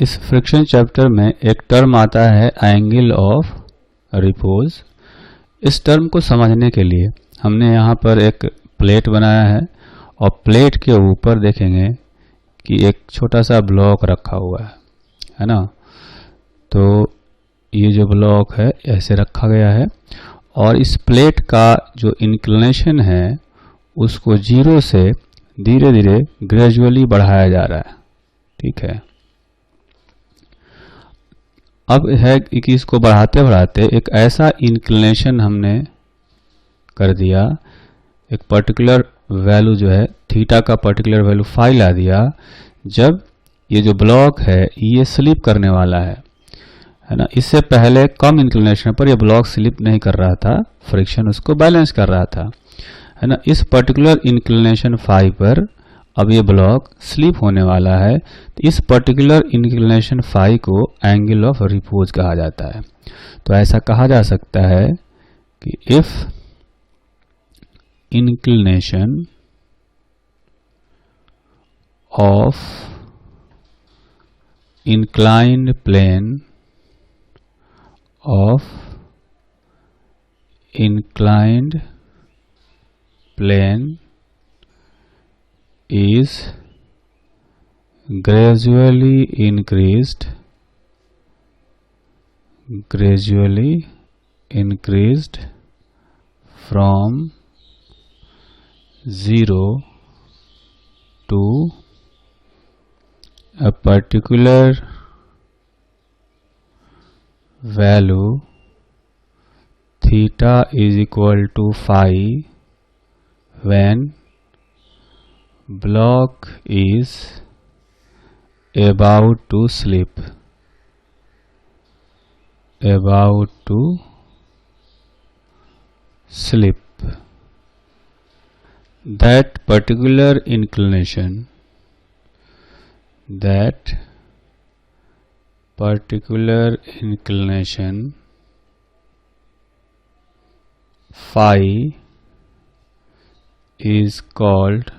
इस friction chapter में एक टर्म आता है एंगल ऑफ रिपोज। इस टर्म को समझने के लिए हमने यहाँ पर एक प्लेट बनाया है और प्लेट के ऊपर देखेंगे कि एक छोटा सा ब्लॉक रखा हुआ है ना। तो ये जो ब्लॉक है ऐसे रखा गया है और इस प्लेट का जो इंक्लिनेशन है उसको 0 से धीरे धीरे ग्रेजुअली बढ़ाया जा रहा है। ठीक है, अब है कि इसको बढ़ाते बढ़ाते एक ऐसा इंक्लिनेशन हमने कर दिया, एक पर्टिकुलर वैल्यू जो है थीटा का पर्टिकुलर वैल्यू फाई ला दिया, जब ये जो ब्लॉक है ये स्लिप करने वाला है ना। इससे पहले कम इंक्लिनेशन पर ये ब्लॉक स्लिप नहीं कर रहा था, फ्रिक्शन उसको बैलेंस कर रहा था, है ना। इस पर्टिकुलर इंक्लिनेशन फाई पर अब ये ब्लॉक स्लिप होने वाला है, तो इस पर्टिकुलर इंक्लिनेशन फाई को एंगल ऑफ रिपोज कहा जाता है। तो ऐसा कहा जा सकता है कि if inclination of inclined plane of inclined plane is gradually increased from 0 to a particular value theta is equal to phi when block is about to slip. That particular inclination phi is called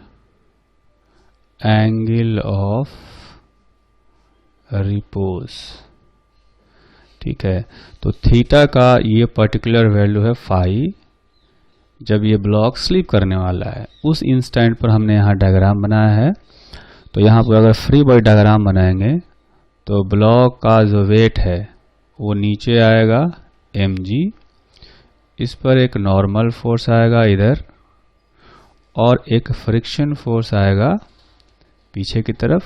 angle of repose। ठीक है, तो theta का ये particular value है phi जब ये block slip करने वाला है। उस इंस्टेंट पर हमने यहाँ डायग्राम बनाया है। तो यहाँ पर अगर फ्री बॉडी डायग्राम बनाएंगे तो ब्लॉक का जो वेट है वो नीचे आएगा mg, इस पर एक नॉर्मल फोर्स आएगा इधर और एक फ्रिक्शन फोर्स आएगा पीछे की तरफ,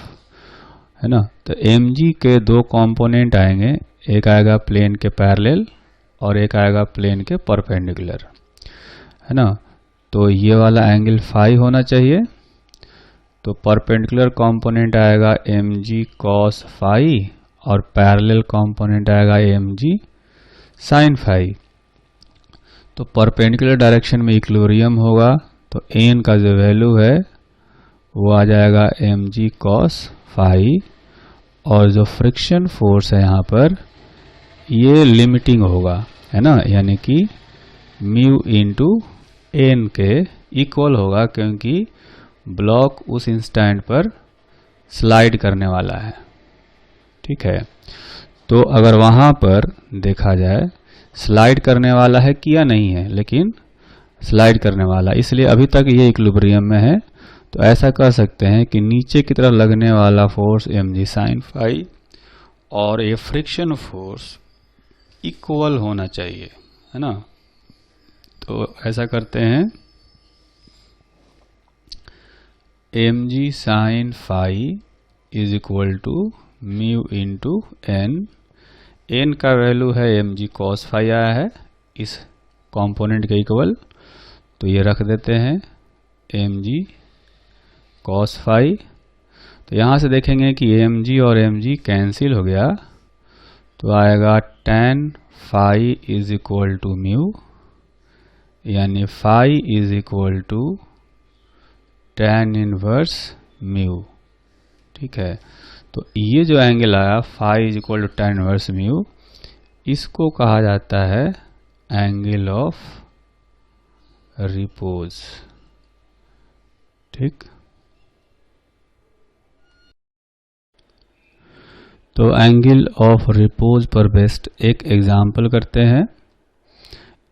है ना। तो mg के दो कंपोनेंट आएंगे, एक आएगा प्लेन के पैरेलल और एक आएगा प्लेन के परपेंडिकुलर, है ना। तो ये वाला एंगल फाई होना चाहिए। तो परपेंडिकुलर कंपोनेंट आएगा mg cos फाई और पैरेलल कंपोनेंट आएगा mg sin फाई। तो परपेंडिकुलर डायरेक्शन में इक्विलिब्रियम होगा, तो n का जो वैल्यू है वो आ जाएगा mg cos फाई और जो फ्रिक्शन फोर्स है यहाँ पर ये लिमिटिंग होगा, है ना, यानी कि म्यू इंटू एन के इक्वल होगा, क्योंकि ब्लॉक उस इंस्टेंट पर स्लाइड करने वाला है। ठीक है, तो अगर वहाँ पर देखा जाए स्लाइड करने वाला है कि या नहीं है, लेकिन स्लाइड करने वाला, इसलिए अभी तक ये इक्विलिब्रियम में है। तो ऐसा कर सकते हैं कि नीचे की तरफ लगने वाला फोर्स mg sin फाई और ये फ्रिक्शन फोर्स इक्वल होना चाहिए, है ना। तो ऐसा करते हैं mg sin phi is equal to mu into n का वैल्यू है mg cos फाई आया है इस कंपोनेंट के इक्वल, तो ये रख देते हैं mg cos फाई। तो यहाँ से देखेंगे कि mg और mg कैंसिल हो गया, तो आएगा tan phi is equal to mu, यानी phi is equal to tan inverse mu. ठीक है, तो ये जो एंगल आया phi is equal to tan inverse mu, इसको कहा जाता है एंगल ऑफ रिपोज। ठीक, तो एंगल ऑफ रिपोज पर बेस्ड एक एग्जाम्पल करते हैं।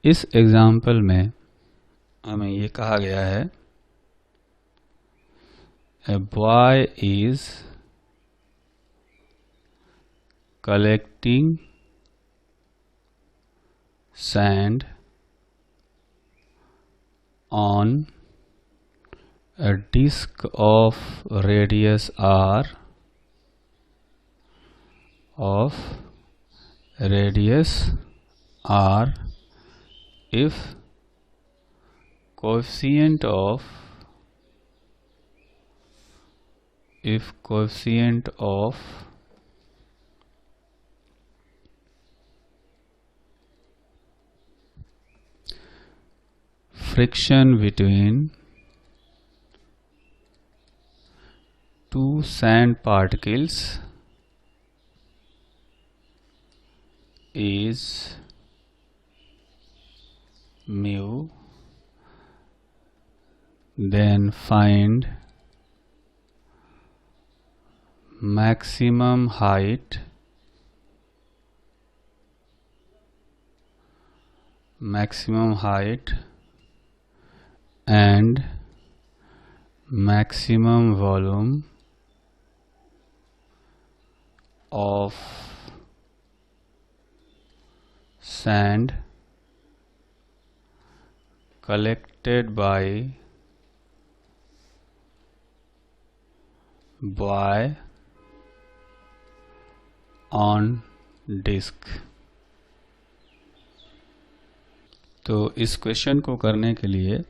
इस एग्जाम्पल में हमें ये कहा गया है, a boy is collecting sand on a disk of radius r if coefficient of friction between two sand particles is mu, then find maximum height and maximum volume of sand collected by on disk। तो इस question को करने के लिए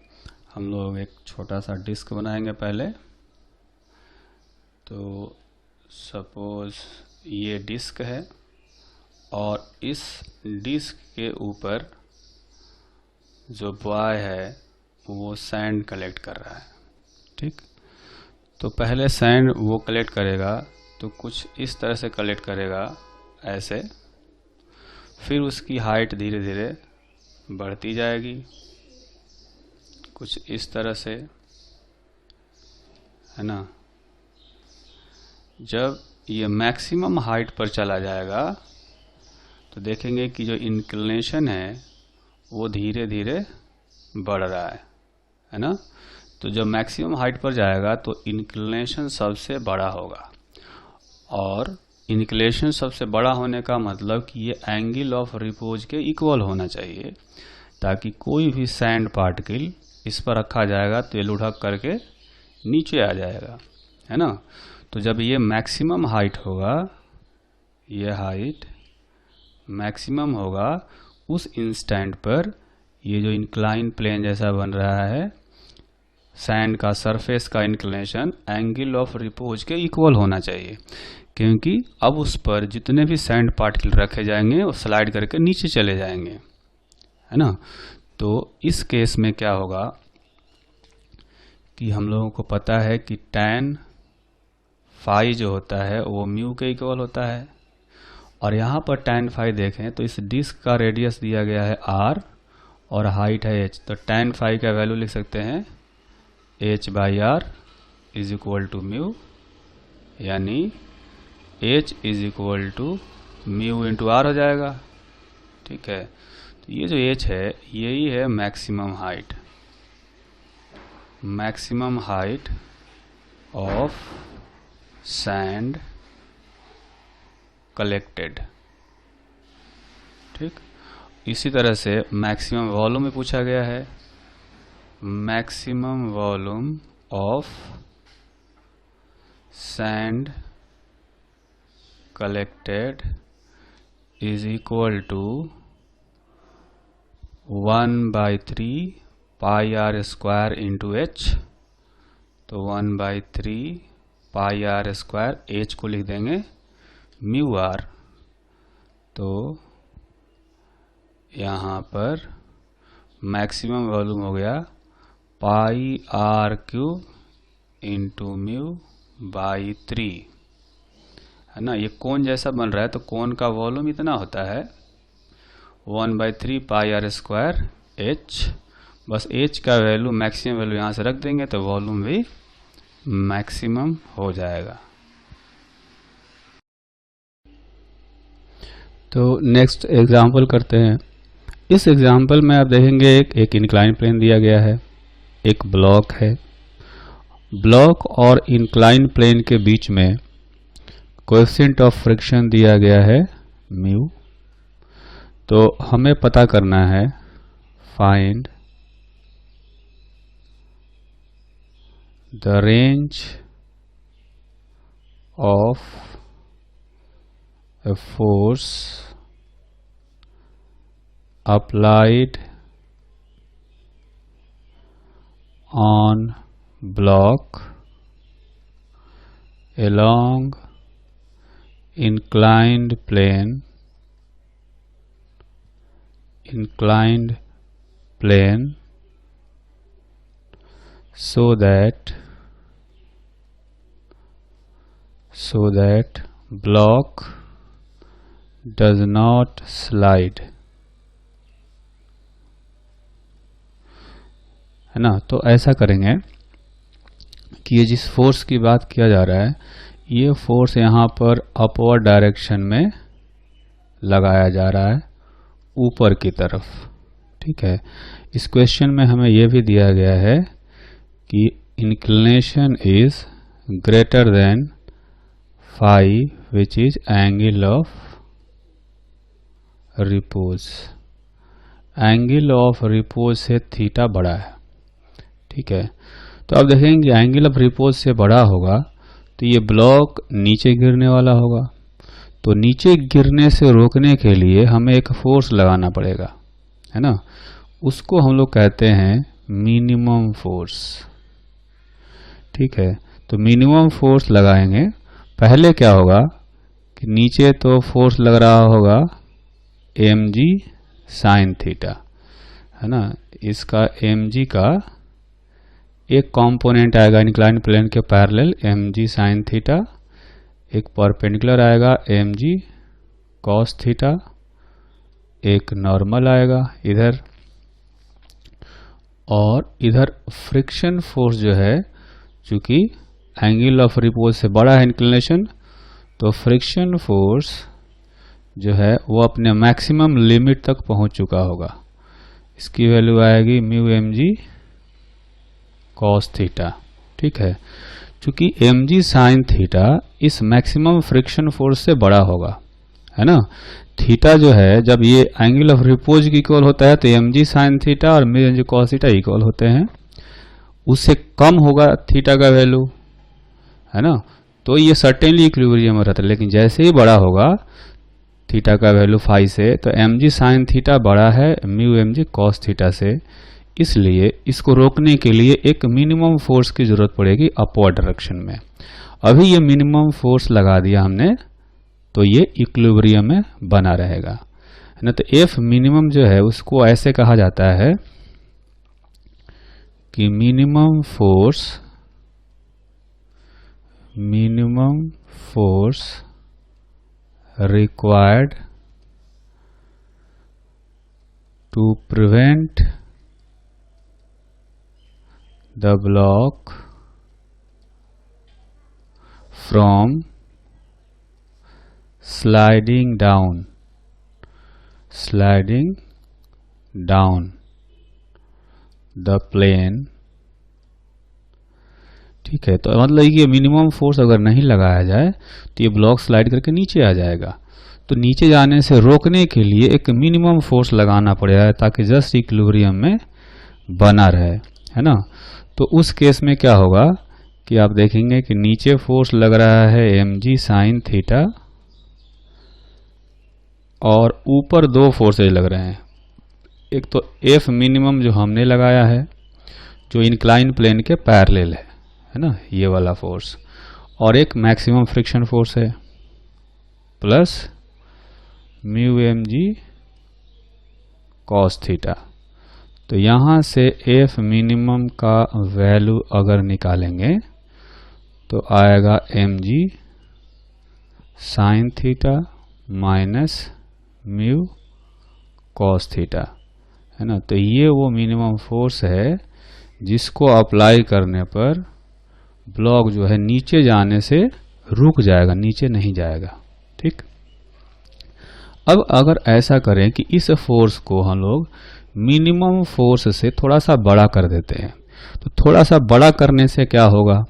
हम लोग एक छोटा सा डिस्क बनाएंगे पहले। तो सपोज ये डिस्क है और इस डिस्क के ऊपर जो बॉय है वो सैंड कलेक्ट कर रहा है। ठीक, तो पहले सैंड वो कलेक्ट करेगा तो कुछ इस तरह से कलेक्ट करेगा ऐसे, फिर उसकी हाइट धीरे धीरे बढ़ती जाएगी कुछ इस तरह से, है ना। जब ये मैक्सिमम हाइट पर चला जाएगा तो देखेंगे कि जो इंक्लिनेशन है वो धीरे धीरे बढ़ रहा है ना। तो जब मैक्सिमम हाइट पर जाएगा तो इंक्लिनेशन सबसे बड़ा होगा, और इंक्लिनेशन सबसे बड़ा होने का मतलब कि ये एंगल ऑफ रिपोज के इक्वल होना चाहिए, ताकि कोई भी सैंड पार्टिकल इस पर रखा जाएगा तो ये लुढ़क करके नीचे आ जाएगा, है ना। तो जब ये मैक्सिमम हाइट होगा, ये हाइट मैक्सिमम होगा, उस इंस्टेंट पर ये जो इंक्लाइन प्लेन जैसा बन रहा है, सैंड का सरफेस का इंक्लिनेशन एंगल ऑफ रिपोज के इक्वल होना चाहिए, क्योंकि अब उस पर जितने भी सैंड पार्टिकल रखे जाएंगे वो स्लाइड करके नीचे चले जाएंगे, है ना। तो इस केस में क्या होगा कि हम लोगों को पता है कि tan फाई जो होता है वो म्यू के इक्वल होता है, और यहाँ पर tan फाई देखें तो इस डिस्क का रेडियस दिया गया है r और हाइट है h। तो tan फाई का वैल्यू लिख सकते हैं h/r is equal to mu, यानी h is equal to mu into r हो जाएगा। ठीक है, तो ये जो h है यही है maximum height of sand collected. ठीक, इसी तरह से मैक्सिमम वॉल्यूम में पूछा गया है, maximum volume of sand collected is equal to 1/3 pi r square into h. तो 1/3 पाई आर स्क्वायर, एच को लिख देंगे म्यू आर। तो यहाँ पर मैक्सिमम वॉल्यूम हो गया pi r cube into mu by 3, है ना। ये कोन जैसा बन रहा है तो कोन का वॉल्यूम इतना होता है 1/3 पाई आर स्क्वायर एच। बस एच का वैल्यू मैक्सिमम वैल्यू यहाँ से रख देंगे तो वॉल्यूम भी मैक्सिमम हो जाएगा। तो नेक्स्ट एग्जाम्पल करते हैं। इस एग्जाम्पल में आप देखेंगे एक इंक्लाइन प्लेन दिया गया है, एक ब्लॉक है। ब्लॉक और इंक्लाइन प्लेन के बीच में कोएफिशिएंट ऑफ फ्रिक्शन दिया गया है म्यू। तो हमें पता करना है find the range of a force applied on block along inclined plane so that block does not slide, है ना। तो ऐसा करेंगे कि ये जिस फोर्स की बात किया जा रहा है, ये फोर्स यहाँ पर अपवर्ड डायरेक्शन में लगाया जा रहा है, ऊपर की तरफ। ठीक है, इस क्वेश्चन में हमें यह भी दिया गया है कि inclination is greater than phi which is angle of repose. Angle of repose से थीटा बड़ा है। ठीक है, तो अब देखेंगे एंगल ऑफ रिपोज से बड़ा होगा तो ये ब्लॉक नीचे गिरने वाला होगा। तो नीचे गिरने से रोकने के लिए हमें एक फोर्स लगाना पड़ेगा, है ना। उसको हम लोग कहते हैं मिनिमम फोर्स। ठीक है, तो मिनिमम फोर्स लगाएंगे। पहले क्या होगा कि नीचे तो फोर्स लग रहा होगा mg साइन थीटा, है ना। इसका mg का एक कंपोनेंट आएगा इंक्लाइन प्लेन के पैरेलल mg साइन थीटा, एक परपेंडिकुलर आएगा mg कॉस थीटा, एक नॉर्मल आएगा इधर, और इधर फ्रिक्शन फोर्स जो है, चूंकि एंगल ऑफ रिपोज से बड़ा है इंक्लिनेशन, तो फ्रिक्शन फोर्स जो है वो अपने मैक्सिमम लिमिट तक पहुंच चुका होगा। इसकी वैल्यू आएगी म्यू mg कॉस थीटा। ठीक है, चूंकि mg साइन थीटा इस मैक्सिमम फ्रिक्शन फोर्स से बड़ा होगा, है ना। थीटा जो है जब ये एंगल ऑफ रिपोज की इक्वल होता है तो mg साइन थीटा और mu mg cos theta equal होते हैं। उससे कम होगा थीटा का वैल्यू, है ना, तो ये सर्टेनली इक्विलिब्रियम में रहता है। लेकिन जैसे ही बड़ा होगा थीटा का वैल्यू फाई से, तो mg साइन थीटा बड़ा है म्यू mg कॉस थीटा से, इसलिए इसको रोकने के लिए एक मिनिमम फोर्स की जरूरत पड़ेगी अपवर्ड डायरेक्शन में। अभी ये मिनिमम फोर्स लगा दिया हमने, तो ये इक्विलिब्रियम में बना रहेगा, है ना। तो एफ मिनिमम जो है उसको ऐसे कहा जाता है कि minimum force required to prevent the block from sliding down the plane। ठीक है, तो मतलब ये मिनिमम फोर्स अगर नहीं लगाया जाए तो ये ब्लॉक स्लाइड करके नीचे आ जाएगा। तो नीचे जाने से रोकने के लिए एक मिनिमम फोर्स लगाना पड़ेगा ताकि जस्ट इक्विलिब्रियम में बना रहे, है ना। तो उस केस में क्या होगा कि आप देखेंगे कि नीचे फोर्स लग रहा है mg साइन थीटा और ऊपर दो फोर्सेज लग रहे हैं। एक तो एफ मिनिमम जो हमने लगाया है जो इंक्लाइन प्लेन के पैरेलल है ना, ये वाला फोर्स, और एक मैक्सिमम फ्रिक्शन फोर्स है plus mu mg cos theta. तो यहाँ से एफ मिनिमम का वैल्यू अगर निकालेंगे तो आएगा mg sine theta minus mu cos theta, है ना। तो ये वो मिनिमम फोर्स है जिसको अप्लाई करने पर ब्लॉक जो है नीचे जाने से रुक जाएगा, नीचे नहीं जाएगा। ठीक, अब अगर ऐसा करें कि इस फोर्स को हम लोग मिनिमम फोर्स से थोड़ा सा बड़ा कर देते हैं, तो थोड़ा सा बड़ा करने से क्या होगा,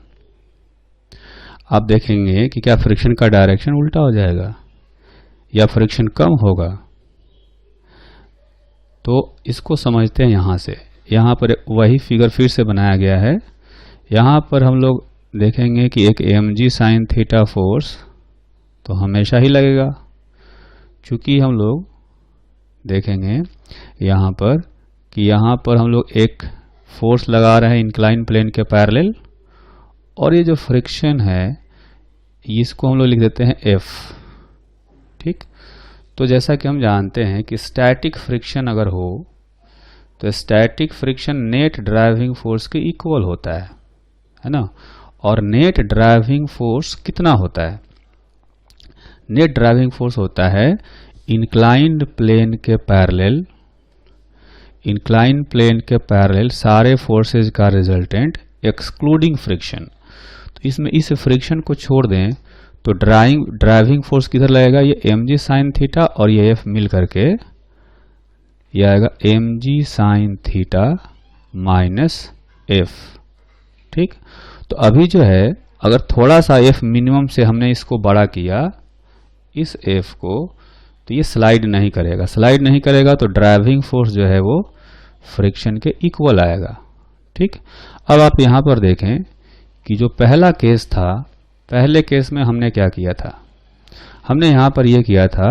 आप देखेंगे कि क्या फ्रिक्शन का डायरेक्शन उल्टा हो जाएगा या फ्रिक्शन कम होगा। तो इसको समझते हैं यहाँ से। यहाँ पर वही फिगर फिर से बनाया गया है। यहाँ पर हम लोग देखेंगे कि एक mg sin थीटा फोर्स तो हमेशा ही लगेगा, चूंकि हम लोग देखेंगे यहाँ पर कि यहाँ पर हम लोग एक फोर्स लगा रहे हैं इंक्लाइन प्लेन के पैरेलल, और ये जो फ्रिक्शन है इसको हम लोग लिख देते हैं F। ठीक, तो जैसा कि हम जानते हैं कि स्टैटिक फ्रिक्शन अगर हो तो static friction net driving force के इक्वल होता है ना। और नेट ड्राइविंग फोर्स कितना होता है, नेट ड्राइविंग फोर्स होता है इंक्लाइंड प्लेन के पैरेलल, इंक्लाइंड प्लेन के पैरेलल सारे फोर्सेज का रिजल्टेंट एक्सक्लूडिंग फ्रिक्शन। तो इसमें इस फ्रिक्शन को छोड़ दें तो ड्राइविंग फोर्स किधर लगेगा, ये mg sin थीटा और ये F मिल करके ये आएगा mg sin theta minus F। ठीक, तो अभी जो है अगर थोड़ा सा F मिनिमम से हमने इसको बड़ा किया इस F को, तो ये स्लाइड नहीं करेगा। स्लाइड नहीं करेगा तो ड्राइविंग फोर्स जो है वो फ्रिक्शन के इक्वल आएगा। ठीक, अब आप यहाँ पर देखें कि जो पहला केस था, पहले केस में हमने क्या किया था, हमने यहाँ पर यह किया था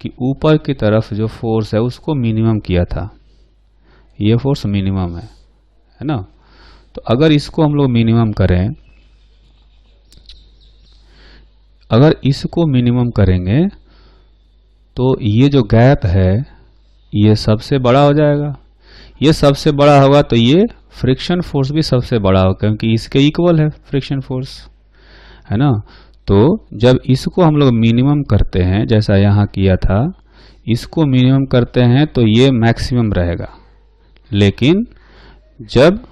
कि ऊपर की तरफ जो फोर्स है उसको मिनिमम किया था। ये फोर्स मिनिमम है ना। तो अगर इसको हम लोग मिनिमम करें, अगर इसको मिनिमम करेंगे तो ये जो गैप है ये सबसे बड़ा हो जाएगा। ये सबसे बड़ा होगा तो ये फ्रिक्शन फोर्स भी सबसे बड़ा होगा, क्योंकि इसके इक्वल है फ्रिक्शन फोर्स, है ना। तो जब इसको हम लोग मिनिमम करते हैं, जैसा यहाँ किया था, इसको मिनिमम करते हैं तो ये मैक्सिमम रहेगा। लेकिन जब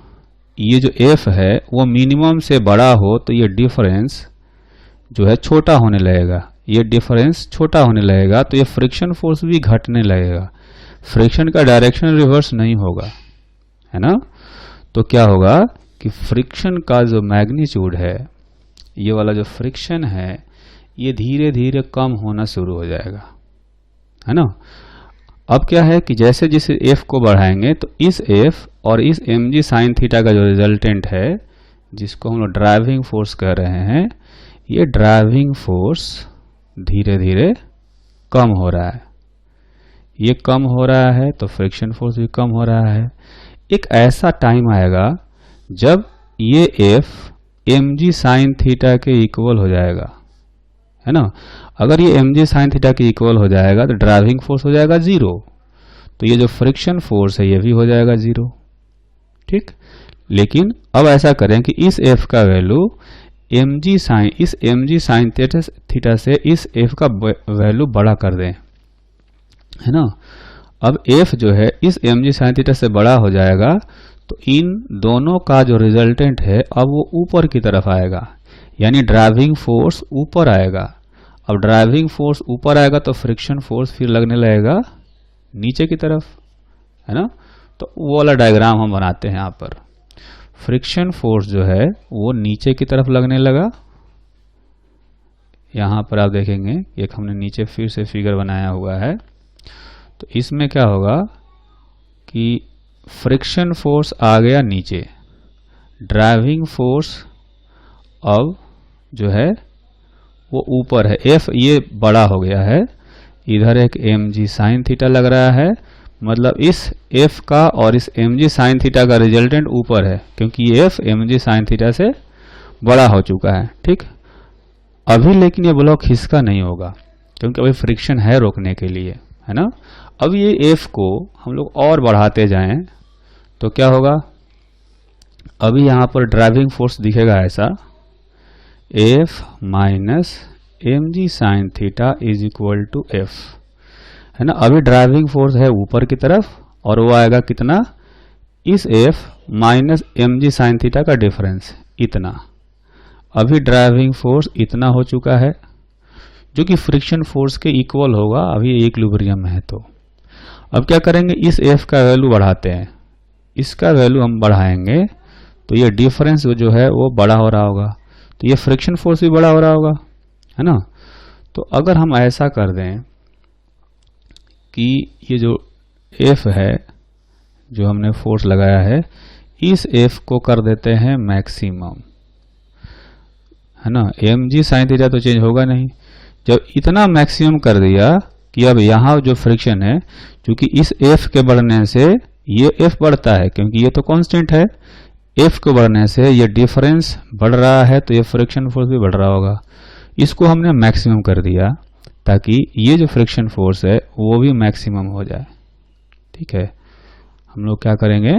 ये जो F है वो मिनिमम से बड़ा हो तो ये डिफरेंस जो है छोटा होने लगेगा। ये डिफरेंस छोटा होने लगेगा तो ये फ्रिक्शन फोर्स भी घटने लगेगा। फ्रिक्शन का डायरेक्शन रिवर्स नहीं होगा, है ना। तो क्या होगा कि फ्रिक्शन का जो मैग्नीट्यूड है, ये वाला जो फ्रिक्शन है, ये धीरे धीरे कम होना शुरू हो जाएगा, है ना। अब क्या है कि जैसे जैसे F को बढ़ाएंगे तो इस F और इस mg sin थीटा का जो रिजल्टेंट है, जिसको हम लोग ड्राइविंग फोर्स कह रहे हैं, ये ड्राइविंग फोर्स धीरे धीरे कम हो रहा है। ये कम हो रहा है तो फ्रिक्शन फोर्स भी कम हो रहा है। एक ऐसा टाइम आएगा जब ये F mg sin थीटा के इक्वल हो जाएगा, है ना। अगर ये mg sin थीटा के इक्वल हो जाएगा तो ड्राइविंग फोर्स हो जाएगा 0, तो ये जो फ्रिक्शन फोर्स है ये भी हो जाएगा 0। ठीक, लेकिन अब ऐसा करें कि इस F का वैल्यू इस mg sin थीटा से इस F का वैल्यू बड़ा कर दें, है ना। अब F जो है इस mg sin थीटा से बड़ा हो जाएगा तो इन दोनों का जो रिजल्टेंट है अब वो ऊपर की तरफ आएगा, यानी ड्राइविंग फोर्स ऊपर आएगा। अब ड्राइविंग फोर्स ऊपर आएगा तो फ्रिक्शन फोर्स फिर लगने लगेगा नीचे की तरफ, है ना। तो वो वाला डायग्राम हम बनाते हैं। यहाँ पर फ्रिक्शन फोर्स जो है वो नीचे की तरफ लगने लगा। यहाँ पर आप देखेंगे एक हमने नीचे फिर से फिगर बनाया हुआ है। तो इसमें क्या होगा कि फ्रिक्शन फोर्स आ गया नीचे, ड्राइविंग फोर्स अब जो है वो ऊपर है। F ये बड़ा हो गया है, इधर एक mg sin थीटा लग रहा है, मतलब इस F का और इस mg sin थीटा का रिजल्टेंट ऊपर है, क्योंकि ये F mg sin थीटा से बड़ा हो चुका है। ठीक, अभी लेकिन ये ब्लॉक खिसका नहीं होगा क्योंकि अभी फ्रिक्शन है रोकने के लिए, है ना। अब ये F को हम लोग और बढ़ाते जाएं तो क्या होगा, अभी यहाँ पर ड्राइविंग फोर्स दिखेगा ऐसा, F minus mg sin theta is equal to F, है ना। अभी ड्राइविंग फोर्स है ऊपर की तरफ और वो आएगा कितना, इस F minus mg sin theta का डिफरेंस इतना। अभी ड्राइविंग फोर्स इतना हो चुका है, जो कि फ्रिक्शन फोर्स के इक्वल होगा, अभी इक्विलिब्रियम में है। तो अब क्या करेंगे, इस F का वैल्यू बढ़ाते हैं, इसका वैल्यू हम बढ़ाएंगे तो ये डिफरेंस जो है वो बड़ा हो रहा होगा, तो ये फ्रिक्शन फोर्स भी बड़ा हो रहा होगा, है ना। तो अगर हम ऐसा कर दें कि ये जो F है, जो हमने फोर्स लगाया है, इस F को कर देते हैं मैक्सिमम, है ना। mg sin थीटा तो चेंज होगा नहीं। जब इतना मैक्सिमम कर दिया कि अब यहाँ जो फ्रिक्शन है, क्योंकि इस F के बढ़ने से ये F बढ़ता है, क्योंकि ये तो कांस्टेंट है, F के बढ़ने से ये डिफरेंस बढ़ रहा है, तो ये फ्रिक्शन फोर्स भी बढ़ रहा होगा। इसको हमने मैक्सिमम कर दिया ताकि ये जो फ्रिक्शन फोर्स है वो भी मैक्सिमम हो जाए। ठीक है, हम लोग क्या करेंगे,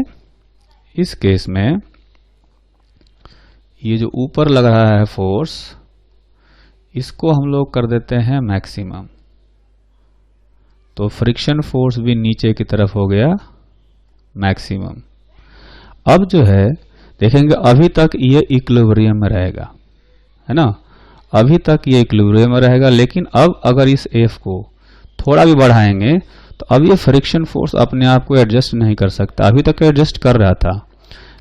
इस केस में ये जो ऊपर लग रहा है फोर्स, इसको हम लोग कर देते हैं मैक्सिमम, तो फ्रिक्शन फोर्स भी नीचे की तरफ हो गया मैक्सिमम। अब जो है देखेंगे, अभी तक ये इक्विलिब्रियम में रहेगा, है ना, अभी तक ये इक्विलिब्रियम में रहेगा। लेकिन अब अगर इस F को थोड़ा भी बढ़ाएंगे तो अब ये फ्रिक्शन फोर्स अपने आप को एडजस्ट नहीं कर सकता। अभी तक एडजस्ट कर रहा था,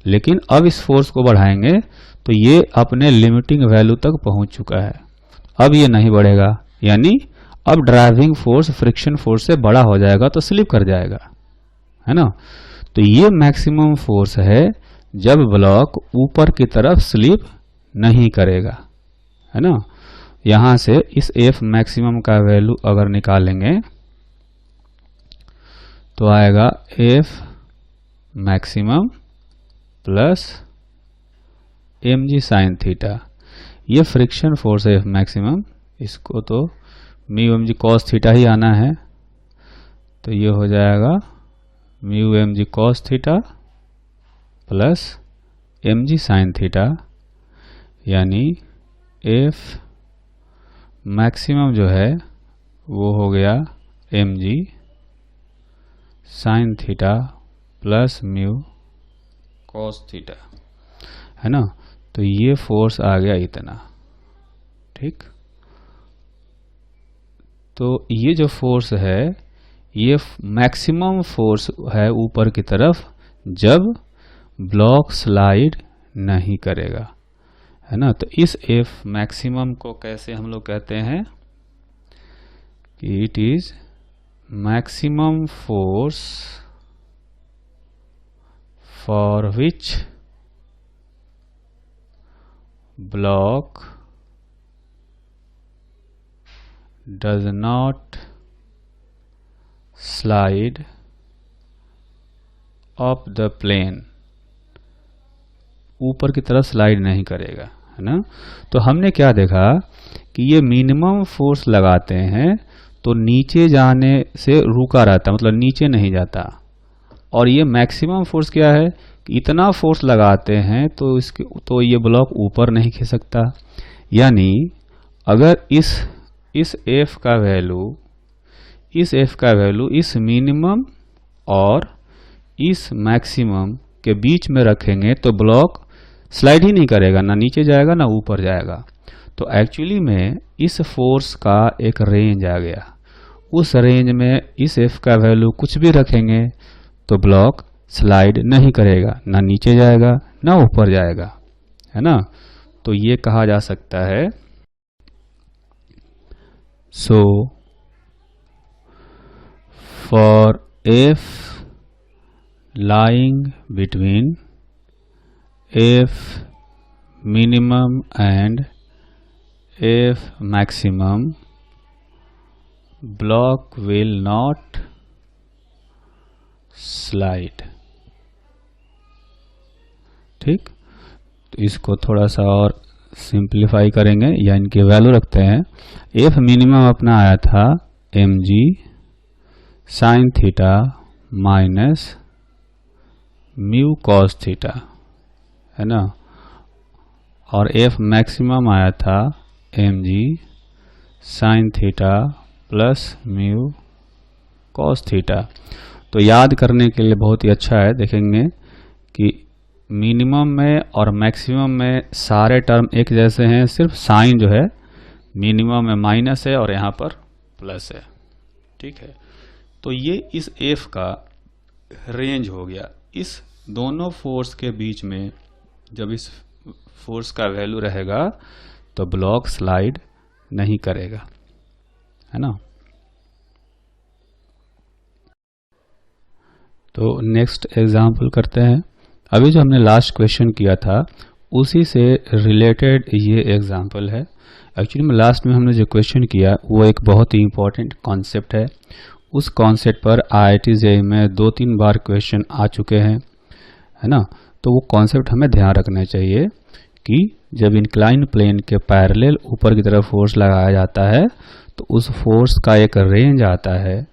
लेकिन अब इस फोर्स को बढ़ाएंगे तो ये अपने लिमिटिंग वैल्यू तक पहुंच चुका है, अब ये नहीं बढ़ेगा, यानी अब ड्राइविंग फोर्स फ्रिक्शन फोर्स से बड़ा हो जाएगा तो स्लिप कर जाएगा, है ना। तो ये मैक्सिमम फोर्स है जब ब्लॉक ऊपर की तरफ स्लिप नहीं करेगा, है ना। यहां से इस F मैक्सिमम का वैल्यू अगर निकालेंगे तो आएगा F maximum plus mg sin theta. ये फ्रिक्शन फोर्स है F मैक्सिमम, इसको तो म्यू mg cos थीटा ही आना है, तो ये हो जाएगा mu mg cos theta plus mg sin theta, यानी F मैक्सिमम जो है वो हो गया mg sin theta plus mu cos theta, है ना। तो ये फोर्स आ गया इतना। ठीक, तो ये जो फोर्स है ये मैक्सिमम फोर्स है ऊपर की तरफ जब ब्लॉक स्लाइड नहीं करेगा, है ना। तो इस F मैक्सिमम को कैसे हम लोग कहते हैं कि it is maximum force for which block does not slide up the plane, ऊपर की तरफ स्लाइड नहीं करेगा, है ना। तो हमने क्या देखा कि ये मिनिमम फोर्स लगाते हैं तो नीचे जाने से रुका रहता, मतलब नीचे नहीं जाता, और ये मैक्सिमम फोर्स क्या है, इतना फोर्स लगाते हैं तो ये ब्लॉक ऊपर नहीं खिसकता। यानी अगर इस F का वैल्यू इस मिनिमम और इस मैक्सिमम के बीच में रखेंगे तो ब्लॉक स्लाइड ही नहीं करेगा, ना नीचे जाएगा ना ऊपर जाएगा। तो एक्चुअली में इस फोर्स का एक रेंज आ गया, उस रेंज में इस F का वैल्यू कुछ भी रखेंगे तो ब्लॉक स्लाइड नहीं करेगा, ना नीचे जाएगा ना ऊपर जाएगा, है ना। तो ये कहा जा सकता है, so for F lying between F minimum and F maximum, block will not slide। ठीक, तो इसको थोड़ा सा और सिंप्लीफाई करेंगे या इनके वैल्यू रखते हैं। F मिनिमम अपना आया था mg sin theta minus mu cos theta, है ना, और F मैक्सिमम आया था mg sin theta plus mu cos theta. तो याद करने के लिए बहुत ही अच्छा है, देखेंगे कि मिनिमम में और मैक्सिमम में सारे टर्म एक जैसे हैं, सिर्फ साइन जो है मिनिमम में माइनस है और यहाँ पर प्लस है। ठीक है, तो ये इस एफ का रेंज हो गया। इस दोनों फोर्स के बीच में जब इस फोर्स का वैल्यू रहेगा तो ब्लॉक स्लाइड नहीं करेगा, है ना। तो नेक्स्ट एग्जाम्पल करते हैं। अभी जो हमने लास्ट क्वेश्चन किया था उसी से रिलेटेड ये एग्जाम्पल है। एक्चुअली में लास्ट में हमने जो क्वेश्चन किया वो एक बहुत ही इम्पोर्टेंट कॉन्सेप्ट है। उस कॉन्सेप्ट पर IIT JEE में 2-3 बार क्वेश्चन आ चुके हैं, है ना। तो वो कॉन्सेप्ट हमें ध्यान रखना चाहिए कि जब इंक्लाइन प्लेन के पैरेलल ऊपर की तरफ फोर्स लगाया जाता है तो उस फोर्स का एक रेंज आता है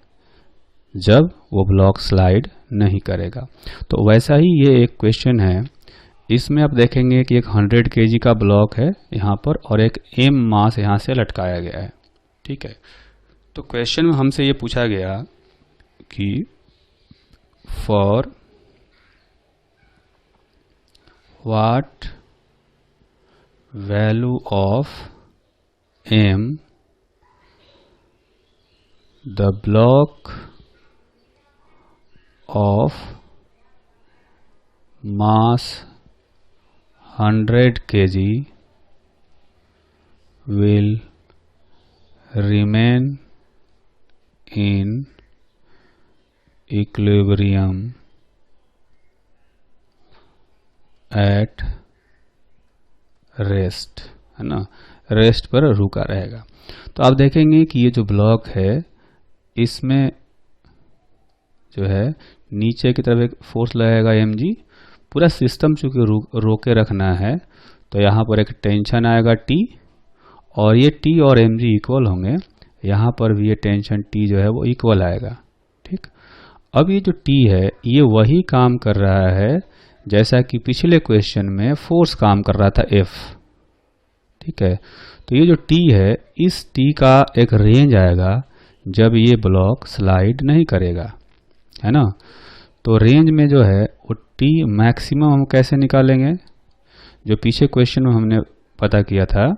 जब वो ब्लॉक स्लाइड नहीं करेगा। तो वैसा ही ये एक क्वेश्चन है। इसमें आप देखेंगे कि एक 100 kg का ब्लॉक है यहाँ पर और एक m मास यहाँ से लटकाया गया है। ठीक है, तो क्वेश्चन में हमसे ये पूछा गया कि for what value of m the block of mass 100 kg will remain in equilibrium at rest, है ना, रेस्ट पर रुका रहेगा। तो आप देखेंगे कि ये जो ब्लॉक है इसमें जो है नीचे की तरफ एक फोर्स लगेगा mg। पूरा सिस्टम चूंकि रोके रखना है तो यहाँ पर एक टेंशन आएगा T और ये T और mg इक्वल होंगे। यहाँ पर भी ये टेंशन T जो है वो इक्वल आएगा। ठीक, अब ये जो T है ये वही काम कर रहा है जैसा कि पिछले क्वेश्चन में फोर्स काम कर रहा था F। ठीक है, तो ये जो T है इस T का एक रेंज आएगा जब ये ब्लॉक स्लाइड नहीं करेगा, है ना। तो रेंज में जो है वो T मैक्सिमम हम कैसे निकालेंगे, जो पीछे क्वेश्चन में हमने पता किया था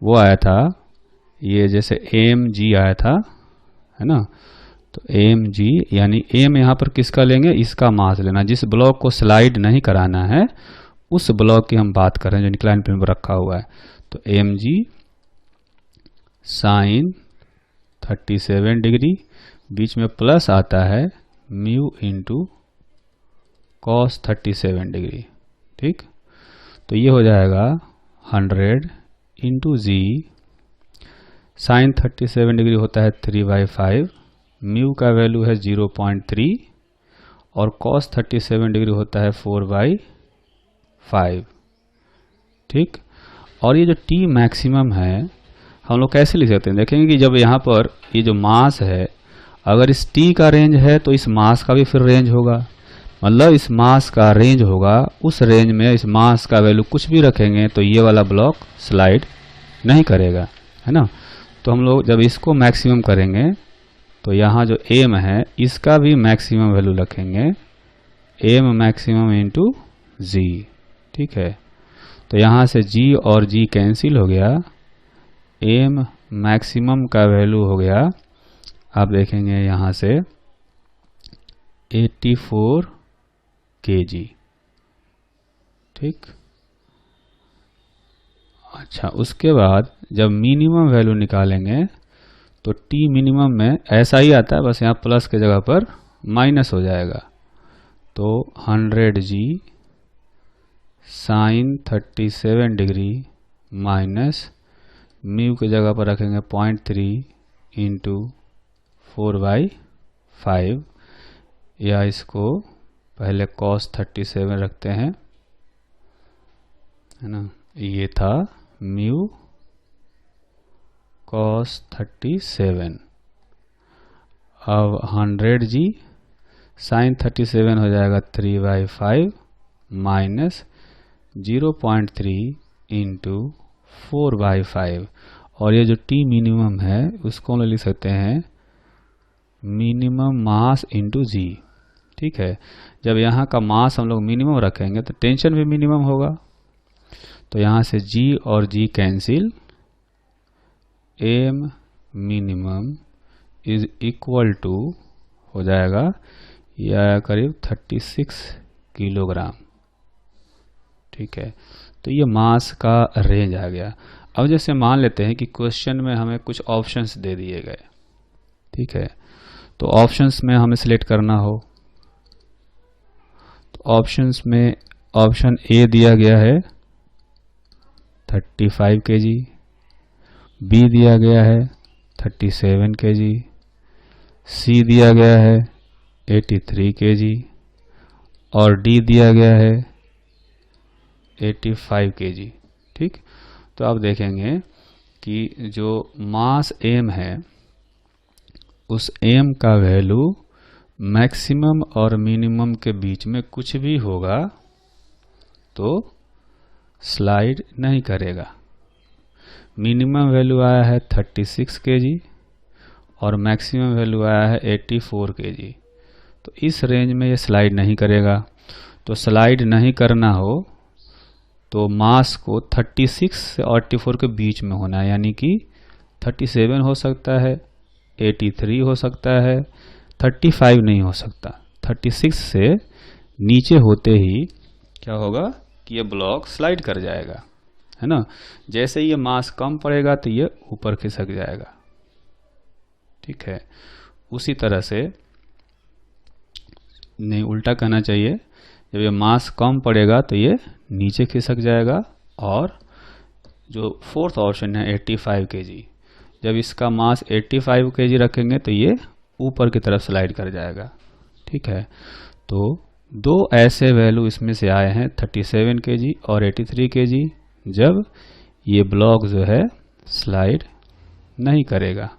वो आया था ये जैसे mg आया था, है ना। तो mg यानी m यहाँ पर किसका लेंगे, इसका मास लेना। जिस ब्लॉक को स्लाइड नहीं कराना है उस ब्लॉक की हम बात कर रहे हैं जो इंक्लाइन प्लेन पर रखा हुआ है। तो mg साइन 37 डिग्री, बीच में प्लस आता है म्यू इंटू कॉस 37 डिग्री। ठीक, तो ये हो जाएगा 100 इंटू जी, साइन 37 डिग्री होता है 3/5, म्यू का वैल्यू है 0.3 और कॉस 37 डिग्री होता है 4/5। ठीक, और ये जो T मैक्सिमम है हम लोग कैसे लिख सकते हैं, देखेंगे कि जब यहाँ पर ये जो मास है अगर इस T का रेंज है तो इस मास का भी फिर रेंज होगा, मतलब इस मास का रेंज होगा, उस रेंज में इस मास का वैल्यू कुछ भी रखेंगे तो ये वाला ब्लॉक स्लाइड नहीं करेगा, है ना। तो हम लोग जब इसको मैक्सिमम करेंगे तो यहाँ जो m है इसका भी मैक्सिमम वैल्यू रखेंगे, m मैक्सिमम इंटू जी। ठीक है, तो यहाँ से g और g कैंसिल हो गया, m मैक्सिमम का वैल्यू हो गया, आप देखेंगे यहाँ से 84 kg। ठीक, अच्छा, उसके बाद जब मिनिमम वैल्यू निकालेंगे तो T मिनिमम में ऐसा ही आता है, बस यहाँ प्लस के जगह पर माइनस हो जाएगा। तो 100g sign 37 degree minus mu की जगह पर रखेंगे 0.3 इंटू 4/5, या इसको पहले cos 37 रखते हैं, है ना। ये था म्यू cos 37। अब 100g साइन 37 हो जाएगा 3/5 माइनस 0.3 इंटू 4/5, और ये जो T मिनिमम है उसको हम लिख सकते हैं मिनिमम मास इंटू जी। ठीक है, जब यहाँ का मास हम लोग मिनिमम रखेंगे तो टेंशन भी मिनिमम होगा, तो यहाँ से G और G cancel, M minimum is equal to हो जाएगा, यह आया करीब 36 किलोग्राम। ठीक है, तो ये मास का रेंज आ गया। अब जैसे मान लेते हैं कि क्वेश्चन में हमें कुछ ऑप्शंस दे दिए गए। ठीक है, तो ऑप्शंस में हमें सिलेक्ट करना हो तो ऑप्शंस में ऑप्शन ए दिया गया है 35 kg, बी दिया गया है 37 kg, सी दिया गया है 83 kg और डी दिया गया है 85 kg। ठीक, तो आप देखेंगे कि जो मास एम है उस एम का वैल्यू मैक्सिमम और मिनिमम के बीच में कुछ भी होगा तो स्लाइड नहीं करेगा। मिनिमम वैल्यू आया है 36 kg और मैक्सिमम वैल्यू आया है 84 kg, तो इस रेंज में ये स्लाइड नहीं करेगा। तो स्लाइड नहीं करना हो तो मास को 36 से 84 के बीच में होना है, यानी कि 37 हो सकता है, 83 हो सकता है, 35 नहीं हो सकता। 36 से नीचे होते ही क्या होगा कि ये ब्लॉक स्लाइड कर जाएगा, है ना। जैसे ये मास कम पड़ेगा तो ये ऊपर खिसक जाएगा। ठीक है, उसी तरह से नहीं, उल्टा कहना चाहिए, जब ये मास कम पड़ेगा तो ये नीचे खिसक जाएगा। और जो फोर्थ ऑप्शन है 85 kg, जब इसका मास 85 kg रखेंगे तो ये ऊपर की तरफ स्लाइड कर जाएगा। ठीक है, तो दो ऐसे वैल्यू इसमें से आए हैं 37 kg और 83 kg, जब ये ब्लॉक जो है स्लाइड नहीं करेगा।